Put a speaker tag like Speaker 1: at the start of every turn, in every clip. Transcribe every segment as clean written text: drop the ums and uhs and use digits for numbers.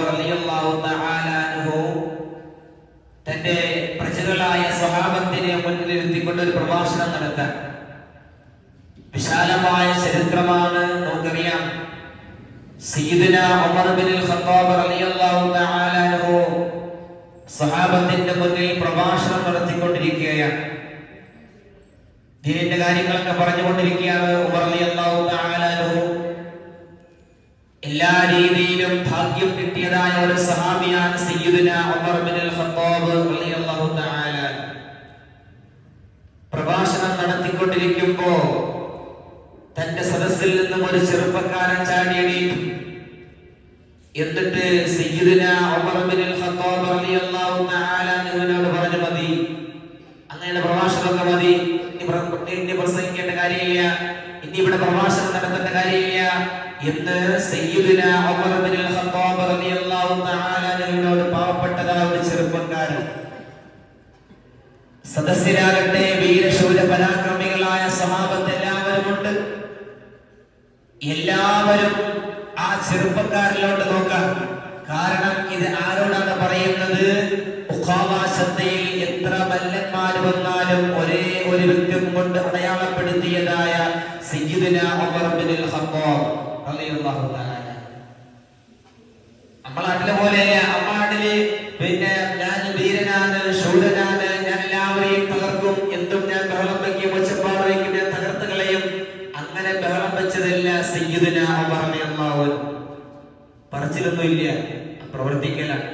Speaker 1: Khattab റളിയല്ലാഹു തആല അൻഹു തന്റെ പ്രജകളായ സ്വഹാബത്തിനെ മുന്നിലിരുത്തിക്കൊണ്ട് ഒരു പ്രഭാഷണം നടത്താൻ. വിശാലമായ ചരിത്രമാണ്, നമുക്കറിയാം. സയ്യിദുന ഉമർ ഇബ്നുൽ ഖത്താബ് റളിയല്ലാഹു തആല അൻഹു സ്വഹാബത്തിന്റെ മുന്നിൽ പ്രഭാഷണം നടത്തിക്കൊണ്ടിരിക്കുകയാണ്. ദീനിന്റെ കാര്യങ്ങളൊക്കെ പറഞ്ഞുകൊണ്ടിരിക്കുകയാണ്. ഉമർ റളിയല്ലാഹു തആല അൻഹു എല്ലാ രീതിയിലും ഭാഗ്യം കിട്ടിയതായ ഒരു സഹാബിയാണ് സയ്യിദുന ഉമർ ഇബ്നുൽ ഖത്താബ് റളിയല്ലാഹു തആല. പ്രഭാഷണം നടത്തിക്കൊണ്ടിരിക്കുമ്പോ തന്റെ സദസ്സിൽ നിന്നും ഒരു ചെറുപ്പക്കാരൻ ചാടി എണീറ്റു. എന്നിട്ട് സയ്യിദുന ഉമർ ഇബ്നുൽ ഖത്താബ് റളിയല്ലാഹു തആല അൻഹുവിനോട് പറഞ്ഞു, മതി, അങ്ങനെ പ്രഭാഷണമൊക്കെ മതി, ഇനി പ്രസംഗിക്കേണ്ട കാര്യമില്ല, ഇനി ഇവിടെ പ്രഭാഷണം നടത്തേണ്ട കാര്യമില്ല എന്ന് സയ്യിദുന ഉമർ ഇബ്നുൽ ഖത്താബ് റളിയല്ലാഹു തആല അൻഹുവിനോട് പാവപ്പെട്ടതായ ഒരു ചെറുപ്പക്കാരൻ. സദസ്സിലാകട്ടെ വീരശൂര പരാക്രമികളായ സ്വഹാബത്ത് എല്ലാവരും ഉണ്ട്. എല്ലാവരും ആ ചെറുപ്പക്കാരിലോട്ട് നോക്കാം. കാരണം ഇത് ആരോടാണ് പറയുന്നത്? ഉഖാവാശത്തയിൽ എത്ര മല്ലന്മാർ വന്നാലും ഒരേ ഒരു വ്യക്തിത്വം കൊണ്ട് അടയാളപ്പെടുത്തിയതായ സയ്യിദുന ഉമർ ഇബ്നുൽ ഖത്താബ് റളിയല്ലാഹു തആല. നമ്മളെ നാട്ടിലെ പോലെയല്ല. നമ്മുടെ നാട്ടില് പിന്നെ ഞാൻ വീരനാണ്, ശൂരനാണ്, ഞാൻ എല്ലാവരെയും തകർക്കും, എന്തും ഞാൻ ബഹളം വയ്ക്കും, ഒച്ചപ്പാട് വയ്ക്കും, ഞാൻ തകർത്ത് കളയും. അങ്ങനെ ബഹളം വെച്ചതല്ല സയ്യിദുന ഉമർ റളിയല്ലാഹു അൻഹു. പറച്ചിലൊന്നും ഇല്ല, പ്രവർത്തിക്കലാണ്.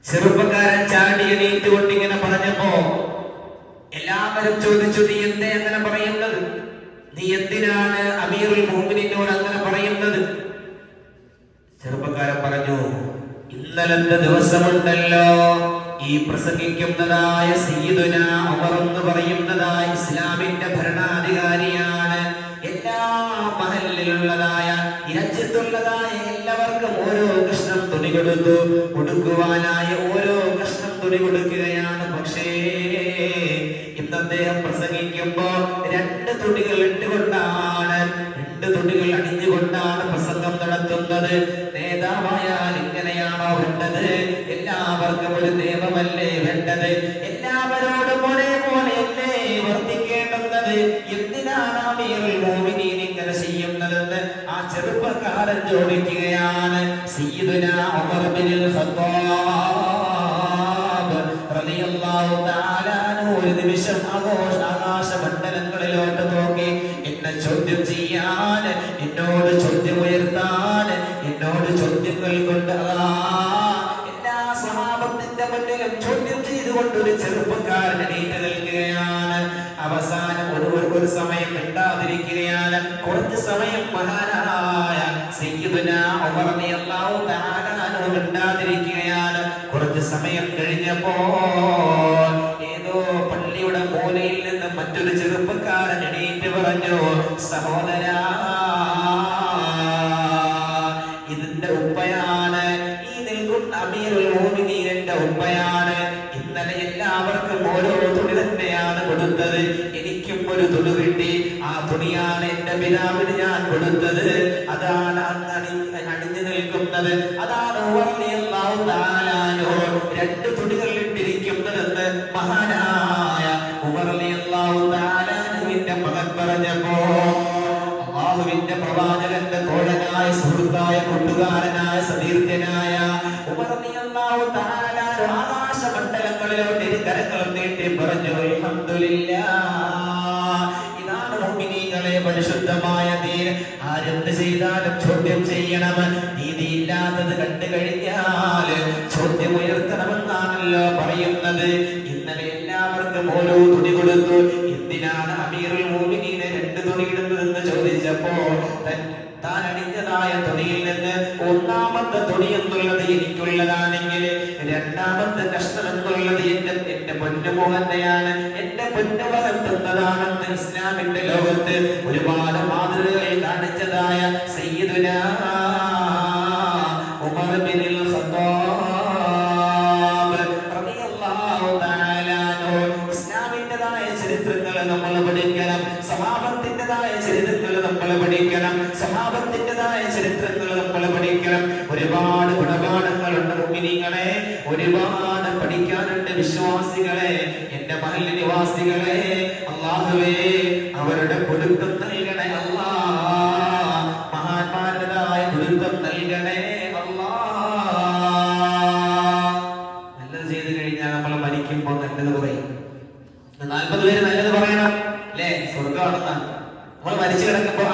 Speaker 1: ചെറുപ്പക്കാരൻ ചാടി എണീറ്റുകൊണ്ട് ഇങ്ങനെ പറഞ്ഞപ്പോ എല്ലാവരും ചോദിച്ചു, നീ എന്തേ അങ്ങനെ പറയുന്നത്? നീ എന്തിനാണ് അമീറുൽ മുഅ്മിനീനോട് അങ്ങനെ പറയുന്നത്? ചെറുപ്പക്കാരൻ പറഞ്ഞു, ഇന്നലത്തെ ദിവസമുണ്ടല്ലോ, ഈ പ്രസംഗിക്കുന്നതായ സയ്യിദുന ഉമർ എന്ന് പറയുന്നതായ ഇസ്ലാമിന്റെ ഭരണാധികാരിയാണ്. എല്ലാ മഹല്ലിലുള്ളതായ ഈ രാജ്യത്തുള്ളതായ എല്ലാവർക്കും ഓരോ കഷ്ണം തുണി കൊടുത്തു, കൊടുക്കുവാനായ ഓരോ കഷ്ണം തുണി കൊടുക്കുകയാണ്. പക്ഷേ ഇന്ന് അദ്ദേഹം പ്രസംഗിക്കുമ്പോ രണ്ട് തുണികൾ ഇട്ടുകൊണ്ടാണ്, രണ്ട് തുണികൾ അണിഞ്ഞുകൊണ്ടാണ് പ്രസംഗം നടത്തുന്നത്. നേതാവായാൽ ഇങ്ങനെയാണോ വേണ്ടത്? എല്ലാവർക്കും ഒരു നിയമമല്ലേ വേണ്ടത്? എല്ലാവരോടും ഒരേപോലെയല്ലേ വർത്തിക്കേണ്ടുന്നത്? എന്തിനാണ് അമീറുൽ മുഅ്മിനീൻ ഇങ്ങനെ ചെയ്യുന്നതെന്ന് ആ ചെറുപ്പക്കാരൻ ചോദിക്കുകയാണ്. സയ്യിദുന ഉമർ ഇബ്നുൽ ഖത്താബ് റളിയല്ലാഹു തആല അൻഹു ഒരു നിമിഷം ആകാശമണ്ഡലങ്ങളിലോട്ട് നോക്കി, എന്നെ ചോദ്യം ചെയ്യാൻ, എന്നോട് ചോദ്യം ഉയർത്താൻ, എന്നോട് ചോദ്യങ്ങൾ കൊണ്ട് എല്ലാ സ്വഹാബത്തിന്റെ മുന്നിലും ചോദ്യം ചെയ്തുകൊണ്ട് ഒരു ചെറുപ്പക്കാരൻ എണീറ്റ് നിൽക്കുകയാണ്. അവസാനം ഒരു സമയം മിണ്ടാതിരിക്കുകയാണ്. കുറച്ച് സമയം മഹാനായ സയ്യിദുന ഉമർ റളിയല്ലാഹു തആല അൻഹു മിണ്ടാതിരിക്കുകയാണ്. കുറച്ച് സമയം കഴിഞ്ഞപ്പോൾ ഏതോ പള്ളിയുടെ മൂലയിൽ നിന്ന് മറ്റൊരു ചെറുപ്പക്കാരൻ എണീറ്റ് പറഞ്ഞു, സഹോദരാ, ഇതിന്റെ ഉപ്പയാണ്, ഈ നിൽക്കുന്ന അമീറുൽ മുഅ്മിനീന്റെ ഉപ്പയാണ്. ഇന്നലെ എല്ലാവർക്കും ഓരോ തുണി തന്നെയാണ് കൊടുത്തത്, എനിക്കും ഒരു തുണി കിട്ടി. ആ തുണിയാണ് എന്റെ പിതാവിന് ഞാൻ കൊടുത്തത്. അതാണ് അണിഞ്ഞു നിൽക്കുന്നത്. അതാണ് ഉമർ റളിയല്ലാഹു തആല അൻഹു രണ്ട് തുണികൾ ഇട്ടിരിക്കുന്നതെന്ന് മഹാനായ ഉമർ റളിയല്ലാഹു തആല അൻഹുവിന്റെ മകൻ പറഞ്ഞപ്പോ അല്ലാഹുവിന്റെ പ്രവാചകന്റെ തോഴനായ, സുഹൃത്തായ, കൂട്ടുകാരനായ, സതീർത്ഥ്യനായ ഉമർ റളിയല്ലാഹു തആല ആകാശമണ്ഡലങ്ങളിലോട്ട് ഇരു കരങ്ങളും നീട്ടി പറഞ്ഞു, അൽഹംദുലില്ലാഹ്. ഇതാണ് മുഅ്മിനീങ്ങളെ പരിശുദ്ധമായ ദീൻ. ആരെന്ത് ചെയ്താലും ചോദ്യം ചെയ്യണം. നീതിയില്ലാത്തത് കണ്ടു കഴിഞ്ഞാൽ ചോദ്യം ഉയർത്തണമെന്നാണല്ലോ പറയുന്നത്. ഇന്നലെ എല്ലാവർക്കും ഓരോ തുണി കൊടുത്തു. എന്തിനാണ് അമീറുൽ മുഅ്മിനീനെ രണ്ട് തുണി ഇടുന്നതെന്ന് ചോദിച്ചപ്പോ താൻ അണിഞ്ഞതായ തുണിയിൽ നിന്ന് ഒന്നാമത്തെ തുണി എന്നുള്ളത് എനിക്കുള്ളതാണെങ്കിൽ രണ്ടാമത്തെ കഷ്ണം എന്നുള്ളത് എന്റെ പൊന്നുമോഹന്റെയാണ്, എന്റെ പൊന്നുമകൻ തന്നതാണെന്ന് ഇസ്ലാമിന്റെ ലോകത്ത് ഒരുപാട് മാതൃകകൾ കാണിച്ചതായ സയ്യിദുന ഉമർ ഇബ്നുൽ ഖത്താബ് റളിയല്ലാഹു തആല അൻഹു. ഇസ്ലാമിന്റെതായ ചരിത്രങ്ങൾ നമ്മൾ പഠിക്കണം, സ്വഹാബത്തിന്റെതായ ചരിത്രങ്ങൾ നമ്മൾ പഠിക്കണം. പഠിക്കണം, സഹാബത്തിൻ്റെതായ ചരിത്രങ്ങൾ നമ്മൾ പഠിക്കണം. ഒരുപാട് ഗുണപാഠങ്ങളുണ്ട് മുഅ്മിനീങ്ങളെ, ഒരുപാട് പഠിക്കാനുണ്ട് വിശ്വാസികളെ, എന്റെ മഹൽ നിവാസികളെ. അല്ലാഹുവേ അവരുടെ പൊരുത്തം നൽകണേ അല്ലാ, മഹാന്മാരുടേതായ പൊരുത്തം നൽകണേ അല്ലാ. നല്ലത് ചെയ്തു കഴിഞ്ഞാൽ നമ്മൾ മരിക്കുമ്പോൾ നല്ലത് പറയും. 40 പേര് നല്ലത് പറയണം അല്ലേ, സ്വർഗ്ഗമാണെന്നാണ്. നമ്മൾ മരിച്ചു കിടക്കുമ്പോ